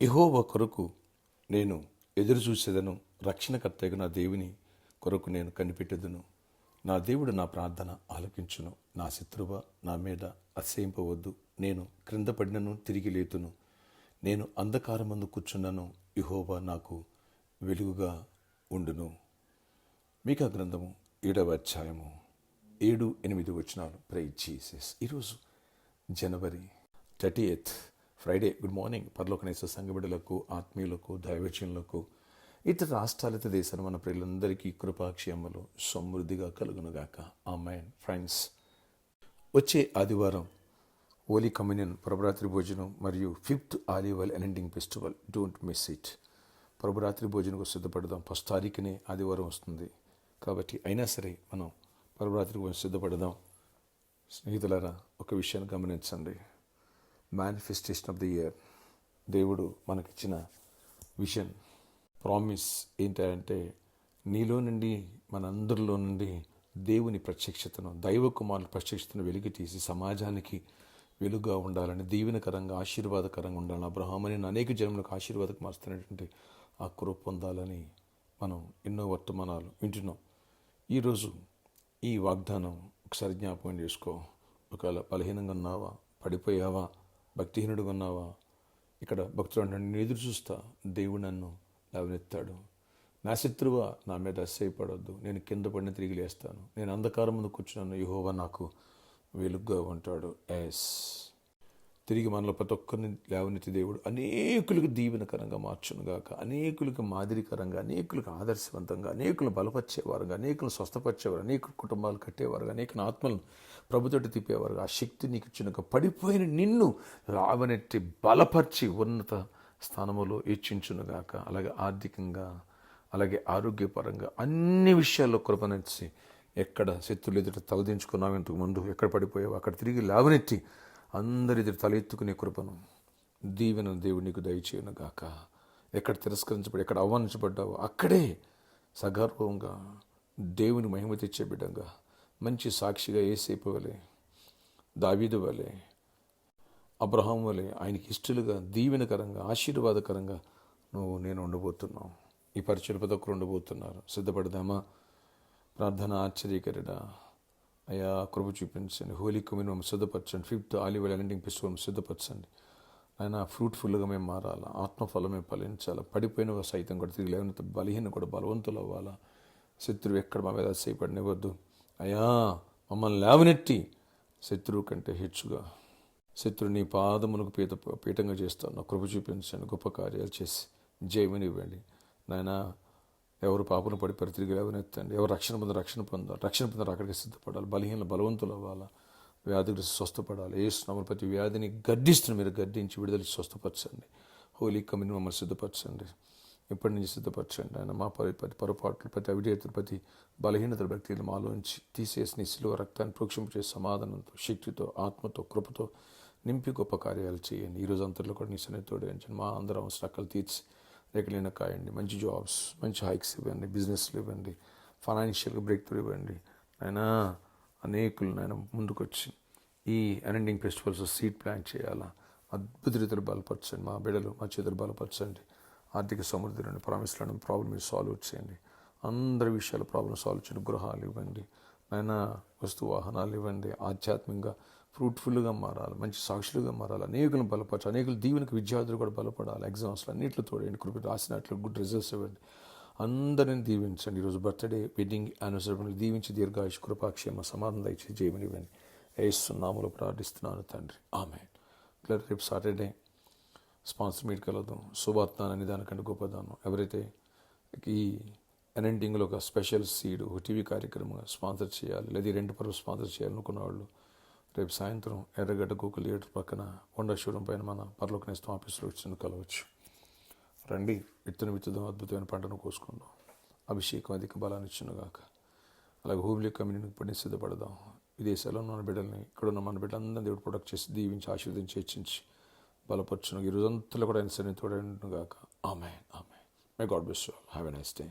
యెహోవా కొరకు నేను ఎదురు చూసేదను, రక్షణకర్తయ్య నా దేవుని కొరకు నేను కనిపెట్టెదను. నా దేవుడు నా ప్రార్థన ఆలకించును. నా శత్రువ నా మీద అతిశయింపవద్దు. నేను క్రింద పడినను తిరిగి లేతును. నేను అంధకారమందు కూర్చున్నను, యెహోవా నాకు వెలుగుగా ఉండును. మీకా గ్రంథము 7వ అధ్యాయము 7-8 వచనాలు. Praise Jesus. ఈరోజు జనవరి 30th ఫ్రైడే. గుడ్ మార్నింగ్ పరలోకనేశ్వర సంఘ బిడ్డలకు, ఆత్మీయులకు, దైవజనులకు, ఇతర రాష్ట్రాల దేశాలు మన ప్రియులందరికీ కృపాక్షేమలు సమృద్ధిగా కలుగునుగాక. ఆమేన్. ఫ్రెండ్స్, వచ్చే ఆదివారం హోలీ కమ్యూనియన్ ప్రభురాత్రి భోజనం మరియు 5th olive oil anointing festival. Don't miss it. ప్రభురాత్రి భోజనంకు సిద్ధపడదాం. 1st తారీఖునే ఆదివారం వస్తుంది కాబట్టి అయినా సరే మనం ప్రభురాత్రి భోజనం సిద్ధపడదాం. స్నేహితులారా, ఒక విషయాన్ని గమనించండి. మేనిఫెస్టేషన్ ఆఫ్ ది ఇయర్, దేవుడు మనకిచ్చిన విజన్, ప్రామిస్ ఏంటంటే నీలో నుండి, మనందరిలో నుండి దేవుని ప్రత్యక్షతను, దైవ కుమారుల ప్రత్యక్షతను వెలికి తీసి సమాజానికి వెలుగుగా ఉండాలని, దీవెనకరంగా ఆశీర్వాదకరంగా ఉండాలని, అబ్రహాముని అనేక జన్మలకు ఆశీర్వాదకు మారుస్తున్నటువంటి ఆ కృప పొందాలని మనం ఎన్నో వర్తమానాలు వింటున్నాం. ఈరోజు ఈ వాగ్దానం ఒకసారి జ్ఞాపకం చేసుకో. ఒకవేళ బలహీనంగా ఉన్నావా, పడిపోయావా, భక్తిహీనుడుగా ఉన్నావా, ఇక్కడ భక్తుడు అంటాడు, నేను ఎదురు చూస్తా, దేవుడు నన్ను లేవనెత్తాడు. నా శత్రువా నా మీద అసహ్యపడొద్దు, నేను కింద పడిన తిరిగి లేస్తాను. నేను అంధకారం ముందు కూర్చున్నాను, యెహోవా నాకు వెలుగుగా ఉంటాడు. తిరిగి మనలో ప్రతి ఒక్కరిని లేవనెత్తి దేవుడు అనేకులకు దీవెనకరంగా మార్చునుగాక, అనేకులకు మాదిరికరంగా, అనేకులకు ఆదర్శవంతంగా, అనేకులను బలపరిచేవారుగా, అనేకులను స్వస్థపరిచేవారు, అనేక కుటుంబాలు కట్టేవారుగా, అనేక ఆత్మలను ప్రభుతోటి తిప్పేవారుగా, ఆ శక్తి నీకు ఇచ్చినాక పడిపోయిన నిన్ను లేవనెత్తి బలపరిచి ఉన్నత స్థానములో హెచ్చించునుగాక. అలాగే ఆర్థికంగా, అలాగే ఆరోగ్యపరంగా అన్ని విషయాల్లో కృపనిచ్చి, ఎక్కడ శత్రులు ఎదుట తలదించుకున్నావు ఇంతకు ముందు, ఎక్కడ పడిపోయావు అక్కడ తిరిగి లేవనెత్తి అందరి ఎదురు తల ఎత్తుకునే కృపను, దీవెన దేవుడు నీకు దయచేయునుగాక. ఎక్కడ తిరస్కరించబడి, ఎక్కడ అవమానించబడ్డావో అక్కడే సగర్వంగా దేవుని మహిమ తెచ్చే బిడ్డంగా, మంచి సాక్షిగా యేసేపు వలె, దావీదు వలె, అబ్రహాం వలె ఆయనకి ఇష్టలుగా, దీవెనకరంగా, ఆశీర్వాదకరంగా నేను ఉండబోతున్నాం. ఈ పరిచయం ప్రతి ఒక్కరు ఉండబోతున్నారు. సిద్ధపడదామా? ప్రార్థన. ఆశ్చర్యకరుడా, అయ్యా కృప చూపించండి. హోలీ కమ్యూనియన్ సిద్ధపరచండి. 5th olive oil anointing festival సిద్ధపరచండి. ఆయన ఫ్రూట్ఫుల్గా మేము మారాలా, ఆత్మఫలం మేము ఫలించాలా, పడిపోయిన సైతం కూడా తిరిగి లేవనెత్తి, బలహీన కూడా బలవంతులు అవ్వాలా, శత్రువు ఎక్కడ మా మీద అసహ్యపడనివ్వద్దు. అయ్యా మమ్మల్ని లేవనెత్తి శత్రువు కంటే హెచ్చుగా, శత్రువు నీ పాదములకు పీఠంగా చేస్తాను. కృప చూపించండి. గొప్ప కార్యాలు చేసి జయమనివ్వండి. నాయన, ఎవరు పాపను పడిపోయి తిరిగి లేవనెత్తండి. ఎవరు రక్షణ పొందారు అక్కడికి సిద్ధపడాలి. బలహీనలు బలవంతులు అవ్వాలా, వ్యాధిగ్రస్త స్వస్థపడాలి. యేసు ప్రతి వ్యాధిని గద్దిస్తున్న మీరు గద్దించి విడుదల స్వస్థపరచండి. హోలీ కమ్యూనియన్ మమ్మల్ని సిద్ధపరచండి. ఇప్పటి నుంచి సిద్ధపరచండి. ఆయన మా ప్రతి పొరపాట్లు, ప్రతి అవిధేయతలు, ప్రతి బలహీనతల వ్యక్తులు మాలోంచి తీసేసి నీ శిలువ రక్తాన్ని ప్రోక్షింపచేసి సమాధానంతో, శక్తితో, ఆత్మతో, కృపతో నింపి గొప్ప కార్యాలు చేయండి. ఈరోజు అంతలో కూడా నీ సన్నిధితోడు ఎంచండి. మా అందరం అవసరాలు తీర్చి రేఖలైన కాయండి. మంచి జాబ్స్, మంచి హైక్స్ ఇవ్వండి, బిజినెస్లు ఇవ్వండి, ఫైనాన్షియల్గా బ్రేక్ త్రూ ఇవ్వండి. ఆయన అనేకులు నాయన ముందుకొచ్చి ఈ అనాయింటింగ్ ఫెస్టివల్స్ సీడ్ ప్లాన్ చేయాలా, అద్భుత రీతిలో బలపరచండి. మా బిడ్డలు, మా చేతులు బలపరచండి. ఆర్థిక సమృద్ధిని, ప్రామిస్లను ప్రాబ్లమ్ మీరు సాల్వ్ చేయండి. అందరి విషయాలు ప్రాబ్లమ్ సాల్వ్ చేయండి. గృహాలు ఇవ్వండి, ఆయన వస్తు వాహనాలు ఇవ్వండి. ఆధ్యాత్మికంగా ఫ్రూట్ఫుల్గా మారాలి, మంచి సాక్షులుగా మారాలి, అనేకులను బలపరచాలి, అనేకులు దీవెనకు విద్యార్థులు కూడా బలపడాలి. ఎగ్జామ్స్లో అన్నింటిలో తోడండి. కృప రాసినట్లు గుడ్ రిజల్ట్స్ ఇవ్వండి. అందరిని దీవించండి. ఈరోజు బర్త్డే, వెడ్డింగ్ యానివర్సరీ దీవించి దీర్ఘాయుష్, కృపాక్షేమ, సమాధానం దయచేసి చేయమనివ్వండి. యేసు నామములో ప్రార్థిస్తున్నాను తండ్రి. ఆమేన్. రేపు సాటర్డే స్పాన్సర్ మీట్ కలదు. సువార్త అనే దానికంటే గొప్పదానం. ఎవరైతే ఈ అనాయింటింగ్లో ఒక స్పెషల్ సీడ్, ఒక టీవీ కార్యక్రమం స్పాన్సర్ చేయాలి, లేదా 2 పరువు స్పాన్సర్ చేయాలనుకున్న వాళ్ళు రేపు సాయంత్రం ఎర్రగడ్డ గోకుల్ థియేటర్ పక్కన హోండా షోరూమ్ పైన మన పరలోకనేస్తం ఆఫీసులో వచ్చి కలవచ్చు. రండి, విత్తుదాం, అద్భుతమైన పంటను కోసుకుందాం. అభిషేకం అధిక బలాన్ని ఇచ్చునుగాక. అలాగే హోలీ కమ్యూనియన్కి పడిన సిద్ధపడదాం. విదేశాల్లో ఉన్న బిడ్డల్ని, ఇక్కడ ఉన్న మన బిడ్డలందరినీ దేవుడు ప్రొటెక్ట్ చేసి, దీవించి, ఆశీర్వదించి, హెచ్చించి బలపరచును. ఈ రోజంతా కూడా ఆయన సన్నిధితోనే ఉండునుగాక. Amen. Amen. May God bless you all. Have a nice day.